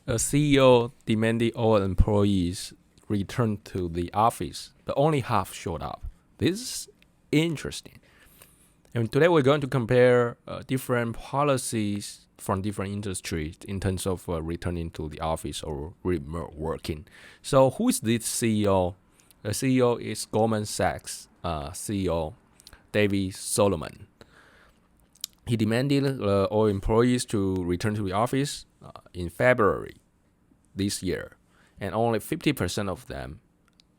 A CEO demanded all employees return to the office, but only half showed up. This is interesting. And today we're going to compare different policies from different industries in terms of returning to the office or remote working. So, who is this CEO? The CEO is Goldman Sachs CEO David Solomon. He demanded all employees to return to the office in February this year, and only 50% of them,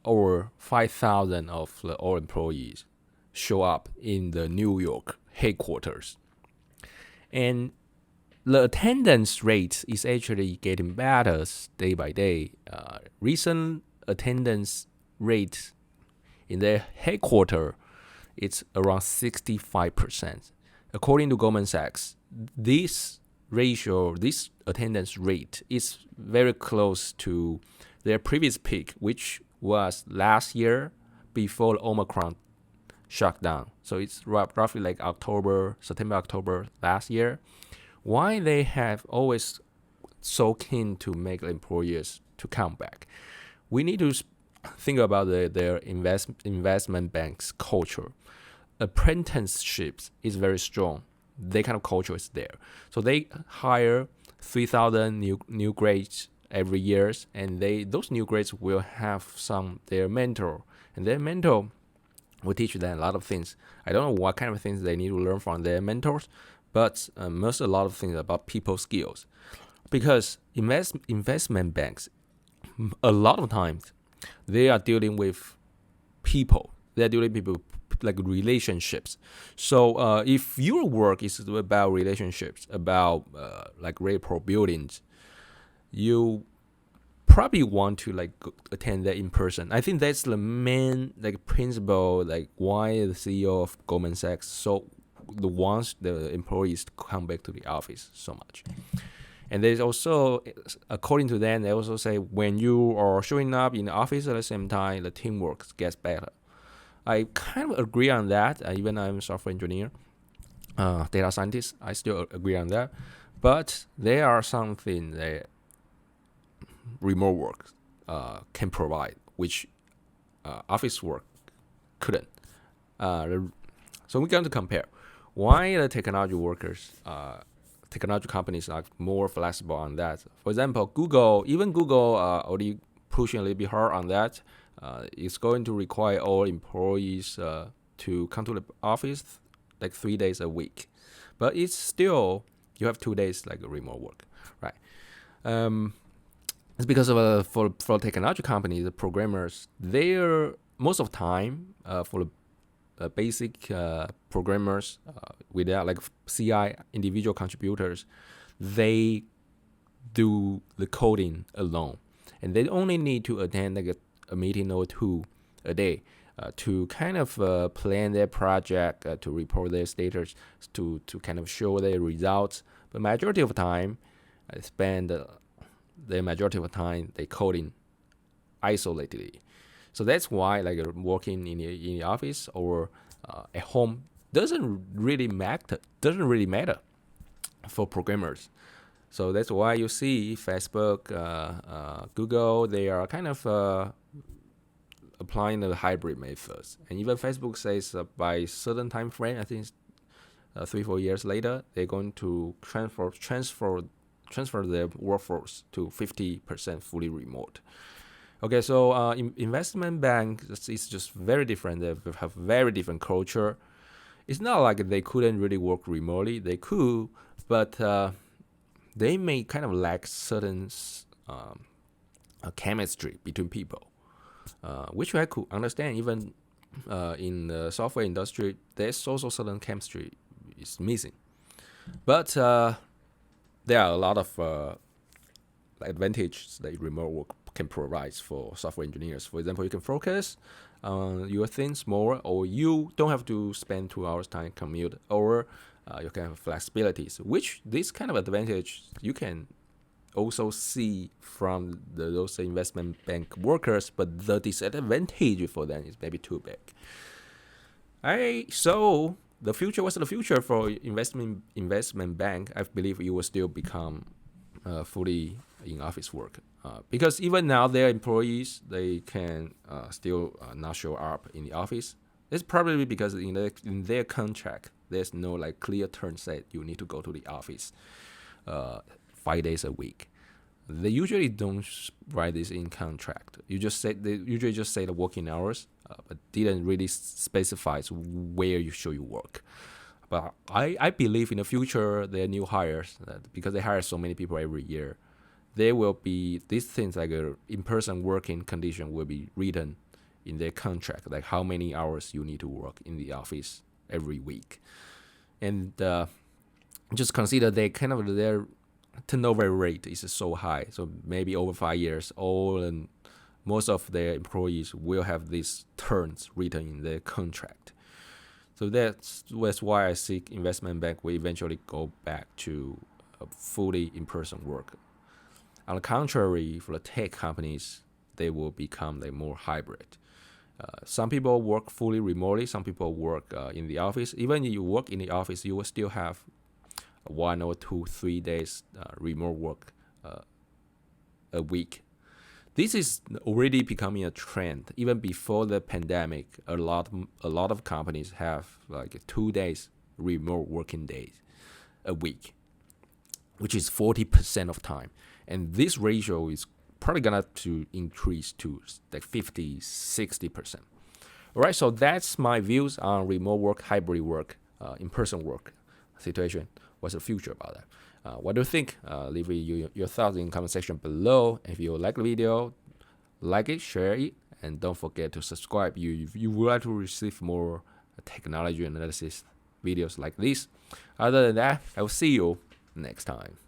or 5,000 of the all employees, show up in the New York headquarters. And the attendance rate is actually getting better day by day. Recent attendance rate in the headquarters, it's around 65%. According to Goldman Sachs, this attendance rate is very close to their previous peak, which was last year before Omicron shut down. So it's roughly like September, October last year. Why they have always so keen to make employers to come back? We need to think about their investment banks culture. Apprenticeships is very strong. Their kind of culture is there. So they hire 3,000 new grades every year, and those new grades will have their mentor, and their mentor will teach them a lot of things. I don't know what kind of things they need to learn from their mentors, but a lot of things about people skills. Because investment banks, a lot of times, they are dealing with people. They're dealing with people like relationships. So if your work is about relationships, about like rapport buildings, you probably want to like attend that in person. I think that's the main like principle, like why the CEO of Goldman Sachs wants the employees to come back to the office so much. And there's also, according to them, they also say when you are showing up in the office at the same time, the teamwork gets better. I kind of agree on that. Even I'm a software engineer, data scientist, I still agree on that. But there are something that remote work can provide, which office work couldn't. So we're going to compare why the technology companies are more flexible on that. For example, Google already pushing a little bit hard on that. It's going to require all employees to come to the office like 3 days a week, but it's still you have 2 days like remote work, right? It's because of for technology companies, the programmers, they're most of the time for the basic programmers without like CI individual contributors, they do the coding alone, and they only need to attend like a meeting or two a day to kind of plan their project, to report their status, to kind of show their results. But majority of the time, I spend the majority of the time they coding isolatedly. So that's why like working in the office or at home doesn't really matter for programmers. So that's why you see Facebook, Google, they are kind of applying the hybrid methods. And even Facebook says by certain time frame, I think 3-4 years later, they're going to transfer their workforce to 50% fully remote. Okay, so investment bank is just very different. They have very different culture. It's not like they couldn't really work remotely. They could, but they may kind of lack certain chemistry between people, which I could understand. Even in the software industry, there's also certain chemistry is missing. But there are a lot of advantages that remote work can provide for software engineers. For example, you can focus on your things more, or you don't have to spend 2 hours time commute, or you can have flexibilities, which this kind of advantage you can also see from those investment bank workers, but the disadvantage for them is maybe too big. So the future, what's the future for investment bank? I believe it will still become fully in office work. Because even now, their employees, they can still not show up in the office. It's probably because in their contract, there's no like clear term said you need to go to the office 5 days a week. They usually don't write this in contract. They usually just say the working hours, but didn't really specify where you should work. But I believe in the future, their new hires, because they hire so many people every year, there will be these things like a in-person working condition will be written in their contract, like how many hours you need to work in the office every week. And just consider their turnover rate is so high. So maybe over 5 years, most of their employees will have these terms written in their contract. So that's why I think investment bank will eventually go back to fully in-person work. On the contrary, for the tech companies, they will become like more hybrid. Some people work fully remotely. Some people work in the office. Even if you work in the office, you will still have 1 or 2, 3 days remote work a week. This is already becoming a trend. Even before the pandemic, a lot of companies have like 2 days remote working days a week, which is 40% of time. And this ratio is probably gonna to increase to like 50, 60%. All right, so that's my views on remote work, hybrid work, in-person work situation. What's the future about that? What do you think? Leave your thoughts in the comment section below. If you like the video, like it, share it, and don't forget to subscribe. If you would like to receive more technology analysis videos like this. Other than that, I will see you next time.